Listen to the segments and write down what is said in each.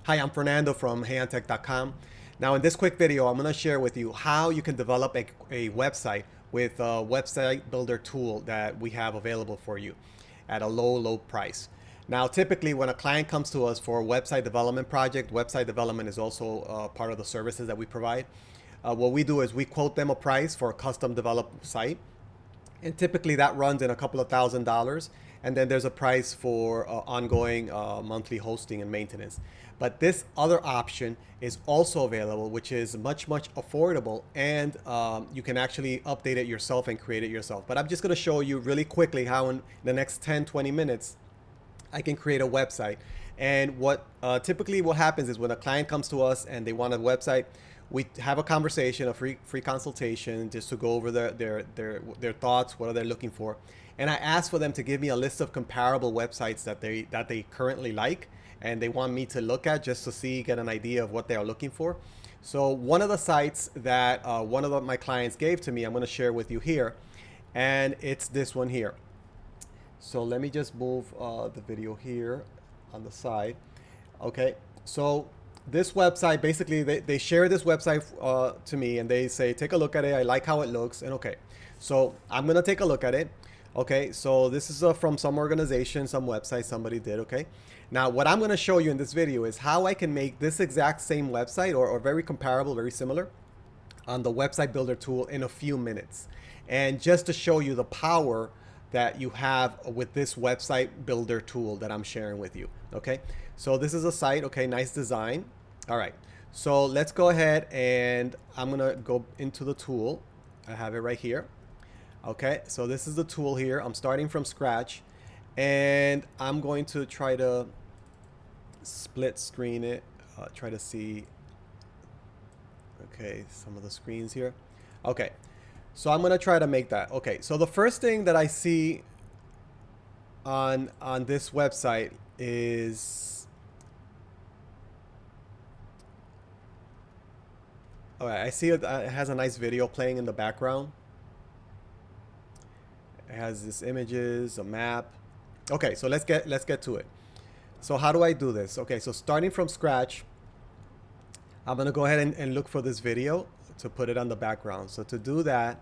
Hi, I'm Fernando from HaonTech.com. Now in this quick video, I'm going to share with you how you can develop a website with a website builder tool that we have available for you at a low price. Now, typically when a client comes to us for a website development project, website development is also part of the services that we provide. What we do is we quote them a price for a custom developed site, and typically that runs in a couple of $1,000s. And then there's a price for ongoing monthly hosting and maintenance. But this other option is also available, which is much affordable, and you can actually update it yourself and create it yourself. But I'm just going to show you really quickly how in the next 10-20 minutes I can create a website. And what typically what happens is when a client comes to us and they want a website, we have a conversation, a free consultation, just to go over their thoughts, what are they looking for, and I ask for them to give me a list of comparable websites that they currently like and they want me to look at, just to get an idea of what they are looking for. So one of the sites that one of my clients gave to me, I'm going to share with you here, and it's this one here. So let me just move the video here on the side. Okay, so this website, basically they share this website to me, and they say, take a look at it, I like how it looks. And okay, so I'm gonna take a look at it. Okay, so this is from some organization, some website somebody did. Okay, now what I'm gonna show you in this video is how I can make this exact same website, or very comparable, very similar, on the website builder tool in a few minutes. And just to show you the power that you have with this website builder tool that I'm sharing with you. Okay, so this is a site. Okay, nice design. All right, so let's go ahead, and I'm gonna go into the tool. I have it right here. Okay, so this is the tool here. I'm starting from scratch, and I'm going to try to split screen it, try to see, okay, some of the screens here. Okay, so I'm gonna try to make that. Okay, so the first thing that I see on this website is, all right, I see it has a nice video playing in the background. It has this images, a map. Okay, so let's get to it. So how do I do this? Okay, so starting from scratch, I'm gonna go ahead and look for this video to put it on the background. So to do that,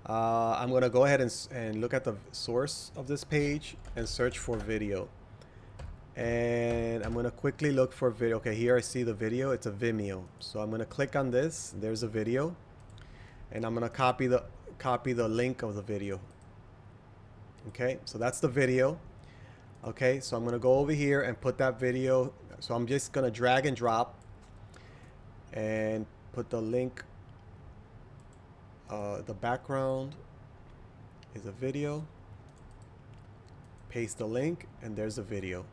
I'm gonna go ahead and look at the source of this page and search for video. And I'm gonna quickly look for video. Okay, here I see the video. It's a Vimeo. So I'm gonna click on this. There's a video, and I'm gonna copy the link of the video. Okay, so that's the video. Okay, so I'm gonna go over here and put that video. So I'm just gonna drag and drop and put the link. The background is a video. Paste the link, and there's a video.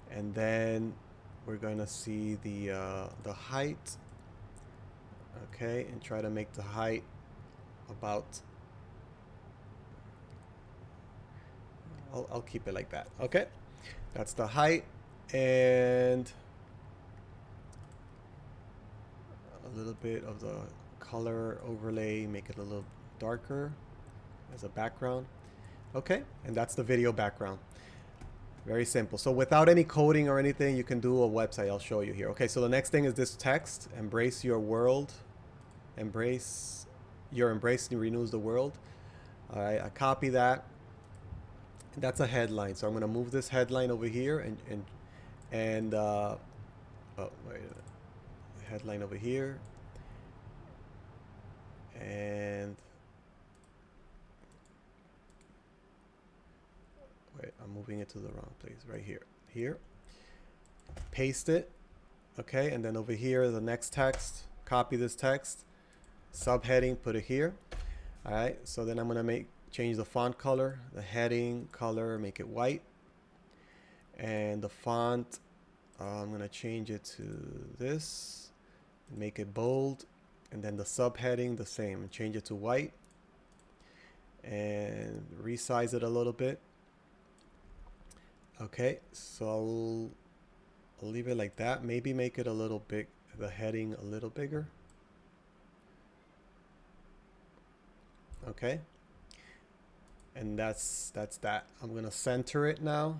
And then we're gonna see the height. Okay, and try to make the height about, I'll keep it like that. Okay, that's the height, and a little bit of the color overlay, make it a little darker as a background. Okay, and that's the video background. Very simple. So without any coding or anything, you can do a website. I'll show you here. Okay, so the next thing is this text: embrace your world, embrace renews the world. All right, I copy that. That's a headline, so I'm going to move this headline over here, and oh wait, headline over here, and wait, I'm moving it to the wrong place. Right here, paste it. Okay, and then over here, the next text, copy this text, subheading, put it here. All right, so then I'm gonna change the font color, the heading color, make it white, and the font, I'm gonna change it to this, make it bold, and then the subheading the same, change it to white, and resize it a little bit. Okay, so I'll leave it like that. Maybe make it a little big, the heading a little bigger. Okay, and that's that. I'm gonna center it now.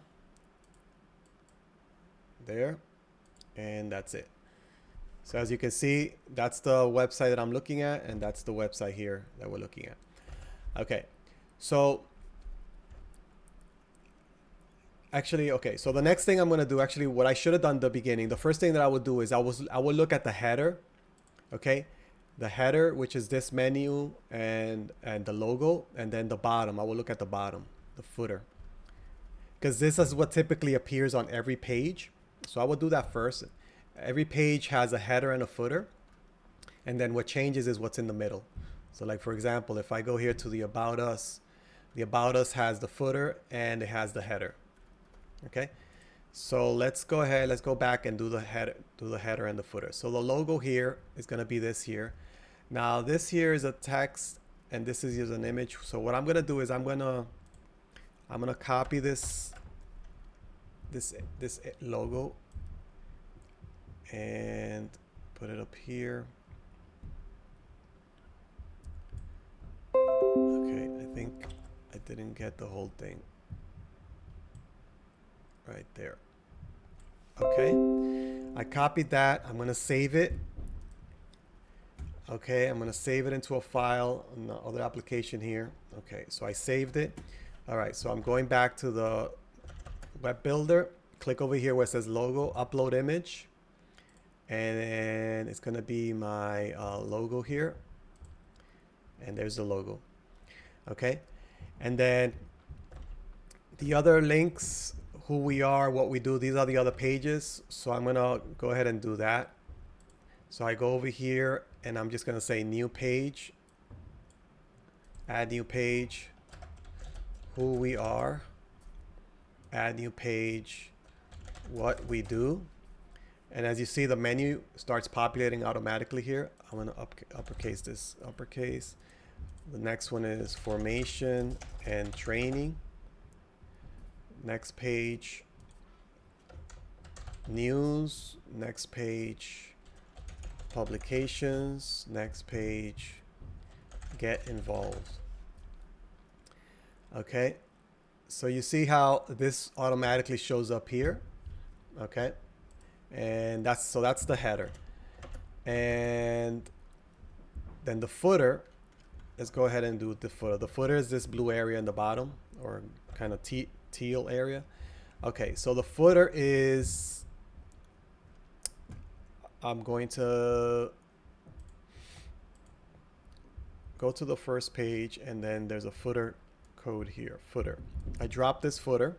There. and that's it. So as you can see, that's the website that I'm looking at, and that's the website here that we're looking at. Okay, so actually, okay, so the next thing I'm gonna do, actually what I should have done at the beginning, the first thing that I would do is I would look at the header, okay? The header, which is this menu and the logo, and then the bottom, I will look at the bottom, the footer. Because this is what typically appears on every page. So I will do that first. Every page has a header and a footer, and then what changes is what's in the middle. So like for example, if I go here to the About Us has the footer and it has the header. Okay, so let's go ahead, let's go back and do the header and the footer. So the logo here is going to be this here. Now this here is a text and this is an image. So what I'm going to do is I'm going to copy this logo and put it up here. Okay, I think I didn't get the whole thing right there. Okay, I copied that. I'm gonna save it. Okay, I'm gonna save it into a file on the other application here. Okay, so I saved it. All right, so I'm going back to the web builder. Click over here where it says logo, upload image, and then it's gonna be my logo here, and there's the logo. Okay, and then the other links, who we are, what we do, these are the other pages. So I'm gonna go ahead and do that. So I go over here and I'm just gonna say new page, add new page, who we are, add new page, what we do. And as you see, the menu starts populating automatically here. I'm gonna uppercase this, uppercase. The next one is formation and training. Next page, news. Next page, publications. Next page, get involved. Okay, so you see how this automatically shows up here. Okay, and that's the header. And then the footer, let's go ahead and do the footer. The footer is this blue area in the bottom, or kind of teal area. Okay, so the footer is, I'm going to go to the first page and then there's a footer code here, footer. I drop this footer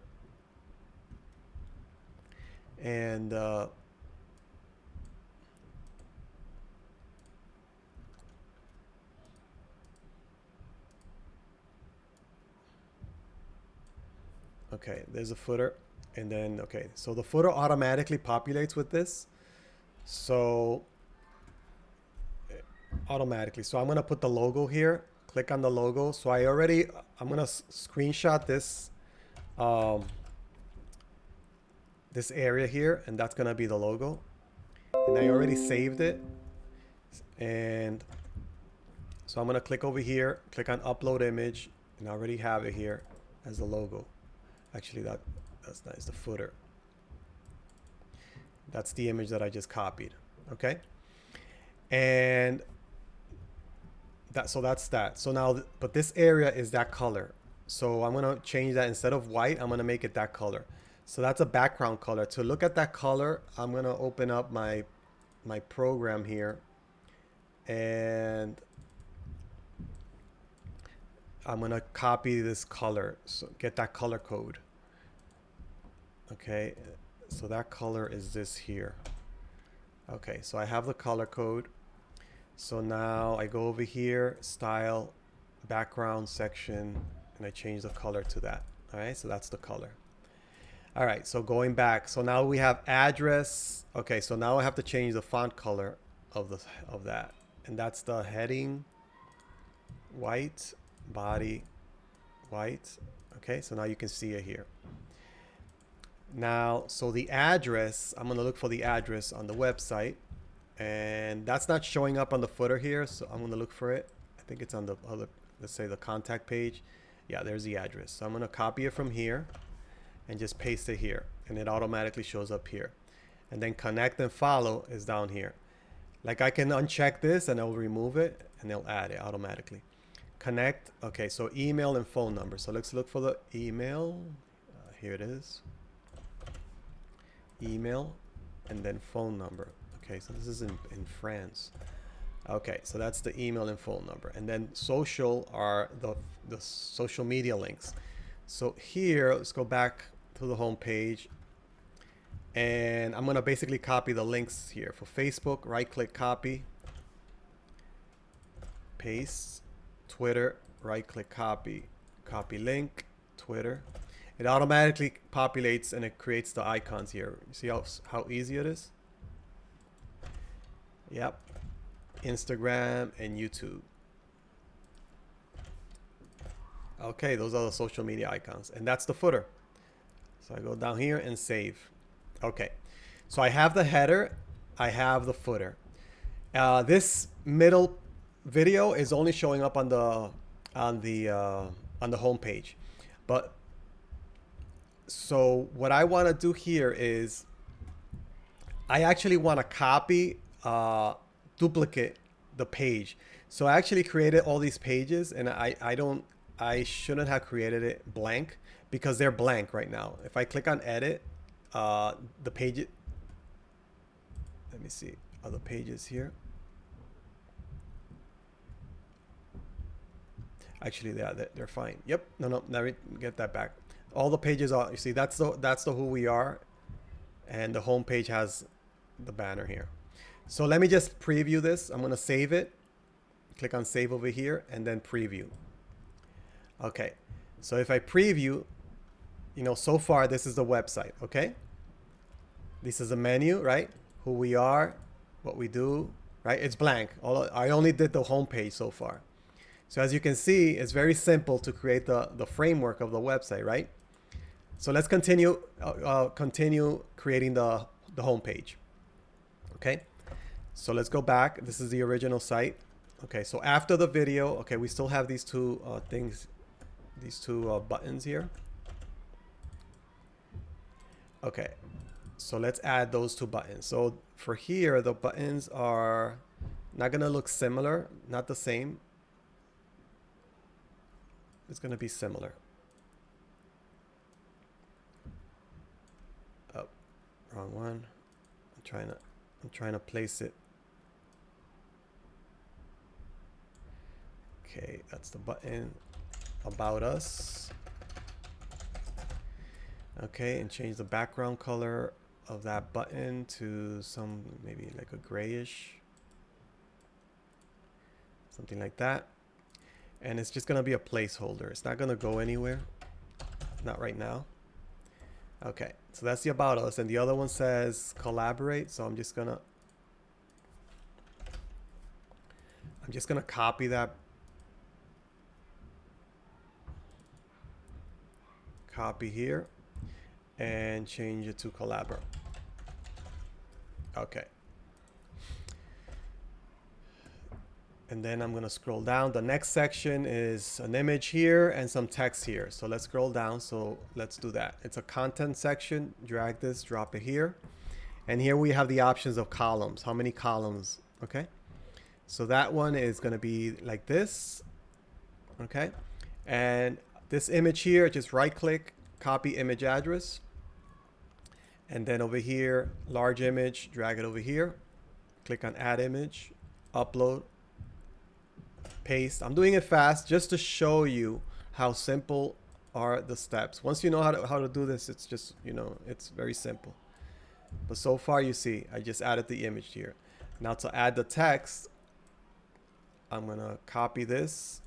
and okay, there's a footer, and then, okay, so the footer automatically populates with this. So automatically, so I'm gonna put the logo here, click on the logo. So I'm gonna screenshot this, this area here, and that's gonna be the logo. And I already saved it. And so I'm gonna click over here, click on upload image, and I already have it here as the logo. Actually, that's nice, the footer. That's the image that I just copied. Okay, and that's that. So now, but this area is that color. So I'm gonna change that. Instead of white, I'm gonna make it that color. So that's a background color. To look at that color, I'm gonna open up my program here, and I'm gonna copy this color. So get that color code. Okay, so that color is this here. Okay, so I have the color code. So now I go over here, style, background section, and I change the color to that. All right, so that's the color. All right, so going back, so now we have address. Okay, so now I have to change the font color of that, and that's the heading, white, body, white. Okay, so now you can see it here. Now, so the address, I'm gonna look for the address on the website, and that's not showing up on the footer here, so I'm gonna look for it. I think it's on the other, let's say the contact page. Yeah, there's the address. So I'm gonna copy it from here and just paste it here, and it automatically shows up here. And then connect and follow is down here. Like I can uncheck this and it'll remove it and it'll add it automatically. Connect. Okay, so email and phone number. So let's look for the email. Here it is. Email and then phone number. Okay, so this is in France. Okay, so that's the email and phone number. And then social are the social media links. So here, let's go back to the home page. And I'm going to basically copy the links here. For Facebook, right-click copy. Paste. Twitter, right-click copy. Copy link. Twitter. It automatically populates and it creates the icons here. You see how easy it is? Yep. Instagram and YouTube. Okay, those are the social media icons. And that's the footer. So I go down here and save. Okay, so I have the header, I have the footer. This middle video is only showing up on the home page. But so what I want to do here is I actually want to copy, duplicate the page. So I actually created all these pages, and I shouldn't have created it blank because they're blank right now. If I click on edit, the page, let me see, are the pages here? Actually, they're fine. Yep. No, let me get that back. All the pages are, you see, that's the who we are, and the home page has the banner here. So let me just preview this. I'm gonna save it. Click on save over here and then preview. Okay. So if I preview, you know, so far this is the website. Okay. This is a menu, right? Who we are, what we do, right? It's blank. I only did the home page so far. So as you can see, it's very simple to create the framework of the website, right? So let's continue creating the home page. Okay. So let's go back. This is the original site. Okay. So after the video, okay, we still have these two things, these two buttons here. Okay. So let's add those two buttons. So for here, the buttons are not going to look similar, not the same. It's going to be similar. Oh, wrong one. I'm trying to place it. Okay, that's the button. About us. Okay, and change the background color of that button to some, maybe like a grayish, something like that. And it's just gonna be a placeholder. It's not gonna go anywhere, not right now. Okay, so that's the about us, and the other one says collaborate. So I'm just gonna copy that, copy here, and change it to collaborate. Okay. And then I'm going to scroll down. The next section is an image here and some text here. So let's scroll down. So let's do that. It's a content section. Drag this, drop it here. And here we have the options of columns. How many columns? Okay. So that one is going to be like this. Okay. And this image here, just right click, copy image address. And then over here, large image, drag it over here. Click on add image, upload, paste. I'm doing it fast just to show you how simple are the steps. Once you know how to do this, it's just, you know, it's very simple. But so far you see, I just added the image here. Now to add the text, I'm gonna copy this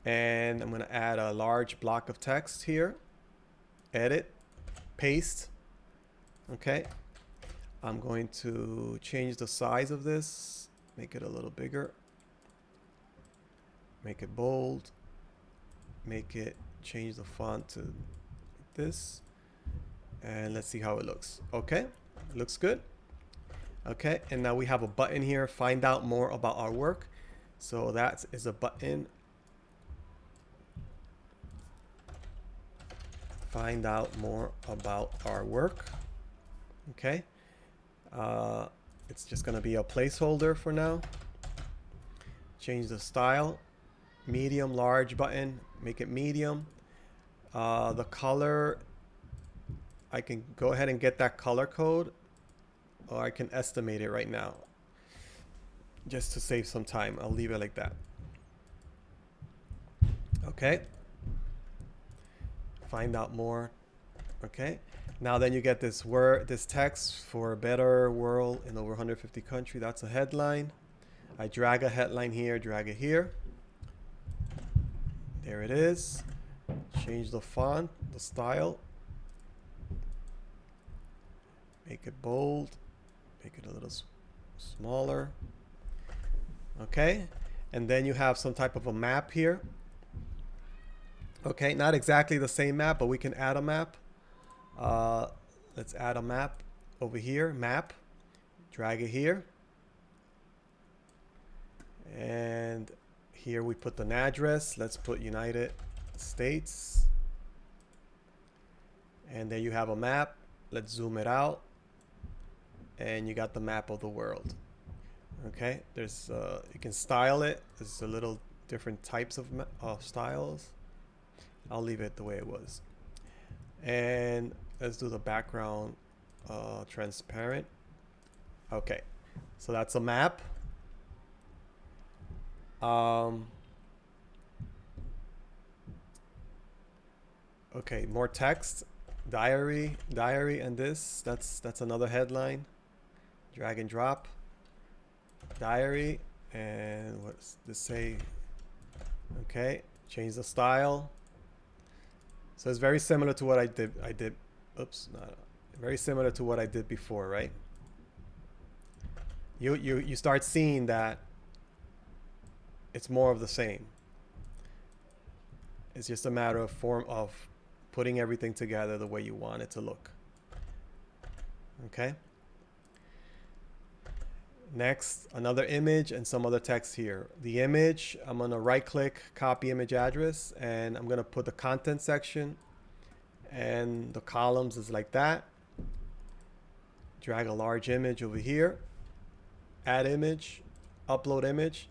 and I'm gonna add a large block of text here. Edit, paste. Okay. I'm going to change the size of this, make it a little bigger. Make it bold, change the font to this, and let's see how it looks. Okay, it looks good. Okay, and now we have a button here, find out more about our work. So that is a button, find out more about our work. Okay, It's just going to be a placeholder for now. Change the style, medium, large button, make it medium. The color, I can go ahead and get that color code, or I can estimate it right now just to save some time. I'll leave it like that. Okay. Find out more. Okay. Now then you get this this text for a better world in over 150 countries. That's a headline. I drag a headline here, drag it here. There it is. Change the font, the style. Make it bold. Make it a little smaller. Okay. And then you have some type of a map here. Okay, not exactly the same map, but we can add a map. Let's add a map over here, map. Drag it here. And here we put an address. Let's put United States. And there you have a map. Let's zoom it out. And you got the map of the world. Okay, there's you can style it. There's a little different types of styles. I'll leave it the way it was. And let's do the background transparent. Okay, so that's a map. Okay, more text. Diary, and this. That's another headline. Drag and drop. Diary, and what's this say? Okay, change the style. So it's very similar to what I did. Oops, not very similar to what I did before, right? You start seeing that it's more of the same. It's just a matter of putting everything together the way you want it to look. Okay. Next, another image and some other text here. The image, I'm going to right click, copy image address, and I'm going to put the content section, and the columns is like that. Drag a large image over here, add image, upload image.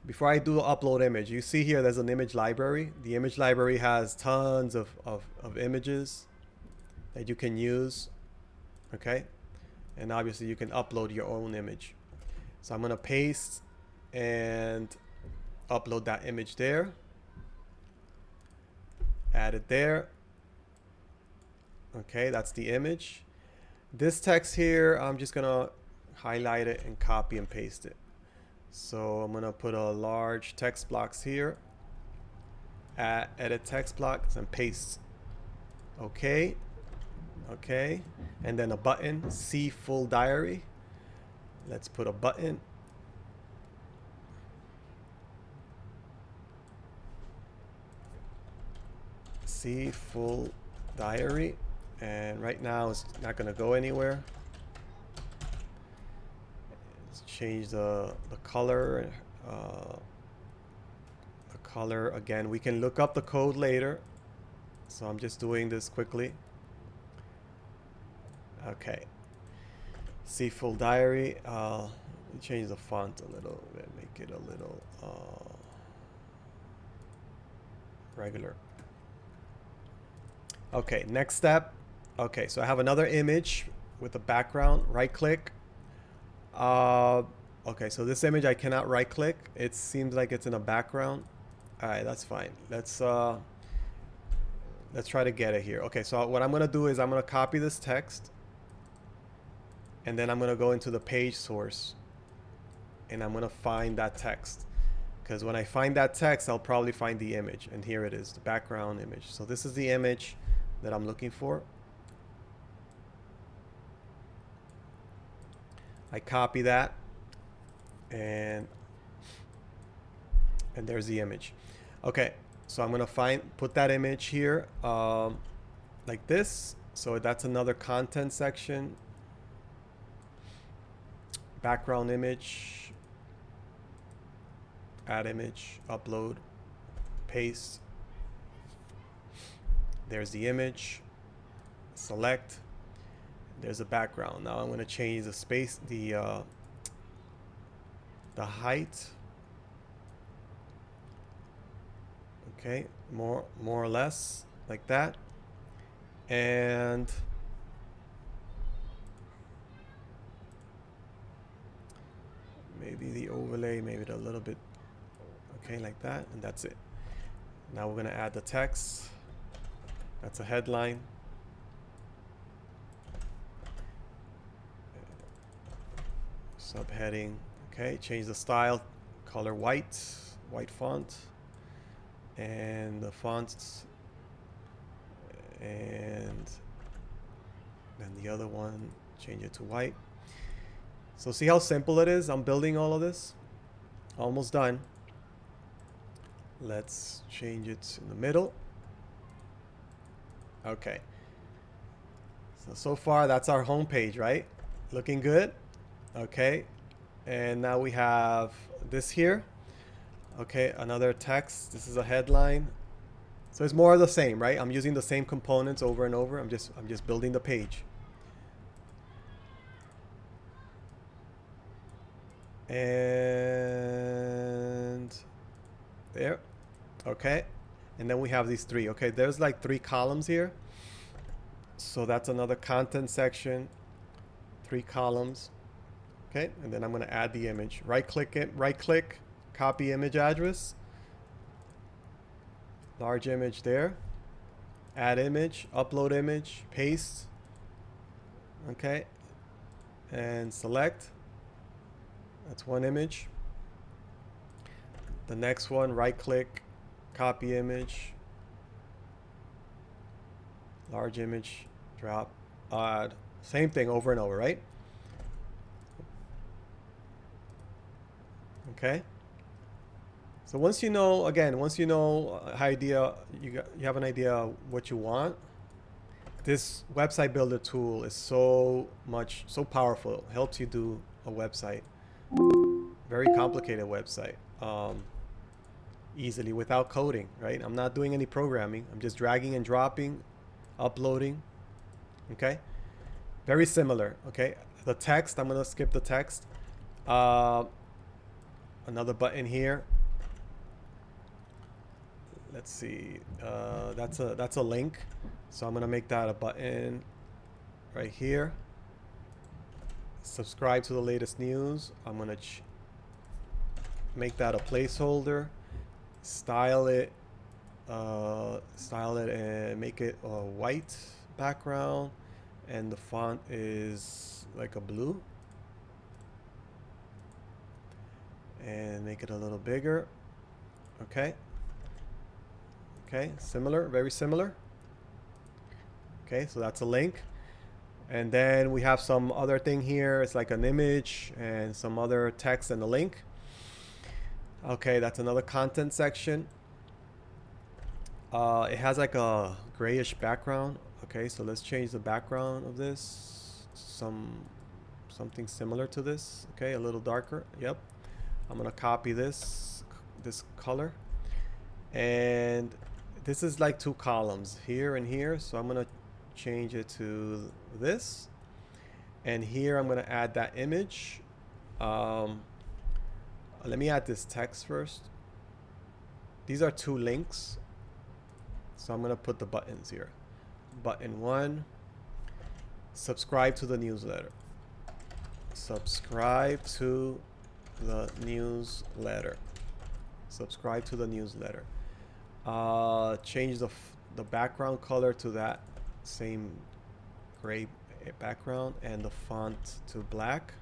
Before I do the upload image, you see here there's an image library. The image library has tons of images that you can use. Okay. And obviously you can upload your own image. So I'm going to paste and upload that image there. Add it there. Okay, that's the image. This text here, I'm just going to highlight it and copy and paste it. So I'm going to put a large text blocks here. Add edit text blocks and paste. Okay. Okay, and then a button, see full diary. Let's put a button. See full diary, and right now it's not going to go anywhere. Let's change the color. The color again. We can look up the code later, so I'm just doing this quickly. Okay. See full diary. Change the font a little bit. Make it a little regular. Okay. Next step. Okay. So I have another image with a background. Right click. Okay. So this image I cannot right click. It seems like it's in a background. All right. That's fine. Let's try to get it here. Okay. So what I'm gonna do is I'm gonna copy this text. And then I'm going to go into the page source and I'm going to find that text, because when I find that text, I'll probably find the image. And here it is, the background image. So this is the image that I'm looking for. I copy that and there's the image. Okay. So I'm going to put that image here like this. So that's another content section. Background image, add image, upload, paste. There's the image. Select. There's a background. Now I'm going to change the space, the height. Okay, more or less like that. And maybe the overlay, maybe a little bit. Okay, like that, and that's it. Now we're going to add the text. That's a headline. Subheading. Okay, change the style, color white font, and the fonts, and then the other one, change it to white. So see how simple it is? I'm building all of this. Almost done. Let's change it in the middle. Okay. So far that's our home page, right? Looking good. Okay. And now we have this here. Okay, another text. This is a headline. So it's more of the same, right? I'm using the same components over and over. I'm just building the page. And there. Okay. And then we have these three. Okay, there's like 3 columns here. So that's another content section. 3 columns. Okay, and then I'm going to add the image. Right click, copy image address. Large image there. Add image, upload image, paste. Okay, and select. That's one image. The next one, right click, copy image, large image, drop, add. Same thing over and over, right? Okay. So once you know, again, once you know idea, you have an idea what you want. This website builder tool is so powerful. It helps you do a website, very complicated website, easily without coding, right? I'm not doing any programming. I'm just dragging and dropping, uploading. Okay. Very similar. Okay. The text, I'm gonna skip the text. Another button here. Let's see. That's a link. So I'm gonna make that a button right here. Subscribe to the latest news. I'm gonna make that a placeholder. Style it and make it a white background, and the font is like a blue. And make it a little bigger. Okay. Okay, similar, very similar. Okay, so that's a link. And then we have some other thing here. It's like an image and some other text and a link. Okay, that's another content section. It has like a grayish background. Okay, so let's change the background of this. Something similar to this. Okay, a little darker. Yep. I'm gonna copy this color, and this is like 2 columns here and here. So I'm gonna change it to this, and here I'm gonna add that image. Let me add this text first. These are 2 links, so I'm gonna put the buttons here. Button 1, subscribe to the newsletter. Subscribe to the newsletter. Subscribe to the newsletter. Change the background color to that same gray background, and the font to black.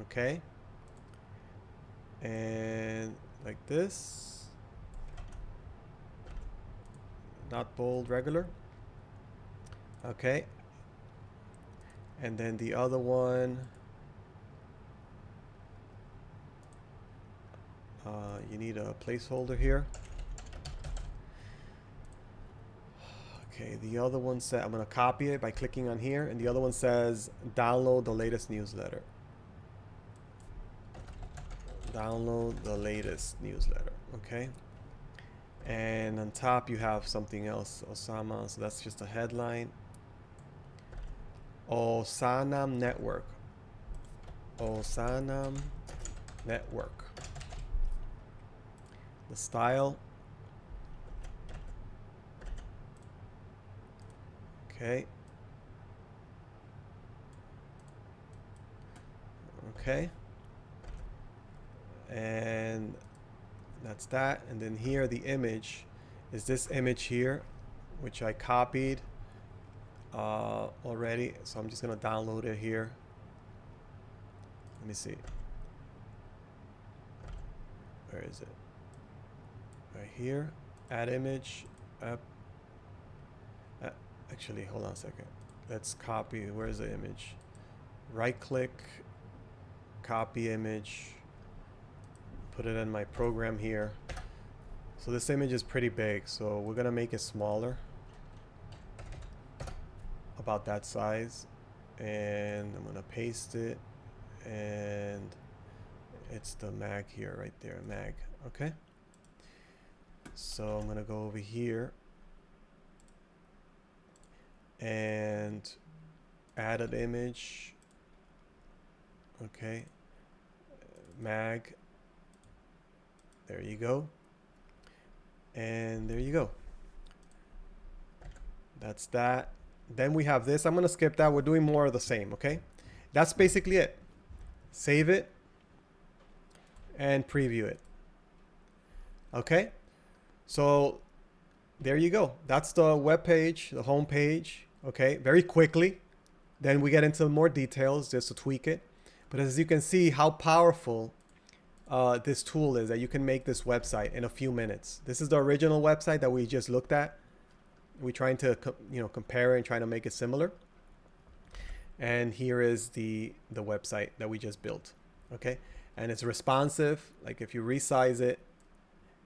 Okay. And like this. Not bold, regular. Okay. And then the other one, you need a placeholder here. Okay, the other one says, I'm going to copy it by clicking on here, and the other one says download the latest newsletter. Download the latest newsletter. Okay. And on top you have something else, Osama, so that's just a headline. Osanam Network. Osanam Network. The style. Okay. Okay. And that's that. And then here the image is this image here, which I copied already. So I'm just gonna download it here. Let me see. Where is it? Right here. Add image. Actually, hold on a second. Let's copy. Where's the image? Right click, copy image, put it in my program here. So this image is pretty big, so we're gonna make it smaller, about that size, and I'm gonna paste it, and it's the mag here, right there, mag. Okay, so I'm gonna go over here and add an image. Okay, mag, there you go, and there you go. That's that. Then we have this. I'm gonna skip that. We're doing more of the same. Okay, that's basically it. Save it and preview it. Okay, so there you go. That's the web page, the home page. Okay, very quickly. Then we get into more details just to tweak it. But as you can see how powerful this tool is, that you can make this website in a few minutes. This is the original website that we just looked at. We're trying to compare it and trying to make it similar. And here is the website that we just built. Okay, and it's responsive. Like if you resize it,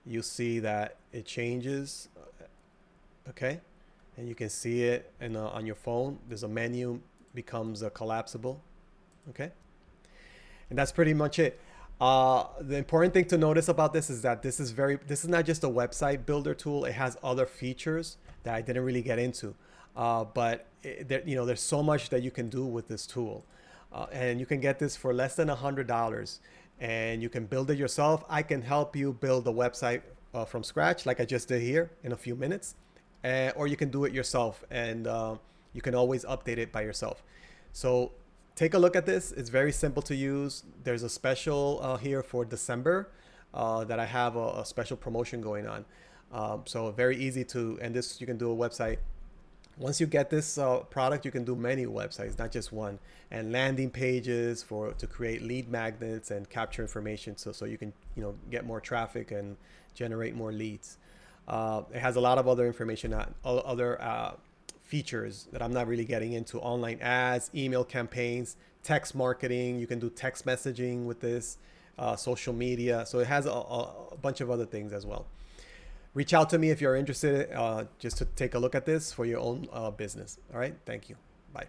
you see that it changes. Okay, and you can see it on your phone. There's a menu, becomes collapsible. Okay, and that's pretty much it. The important thing to notice about this is that this is not just a website builder tool. It has other features that I didn't really get into, but there's so much that you can do with this tool, and you can get this for less than $100, and you can build it yourself. I can help you build a website from scratch, like I just did here in a few minutes, or you can do it yourself, and you can always update it by yourself. So take a look at this. It's very simple to use. There's a special here for December that I have a special promotion going on. So very easy to, and this, you can do a website. Once you get this product, you can do many websites, not just one, and landing pages to create lead magnets and capture information, so you can get more traffic and generate more leads. It has a lot of other information, other features that I'm not really getting into: online ads, email campaigns, text marketing. You can do text messaging with this, social media. So it has a bunch of other things as well. Reach out to me if you're interested, just to take a look at this for your own business. All right. Thank you. Bye.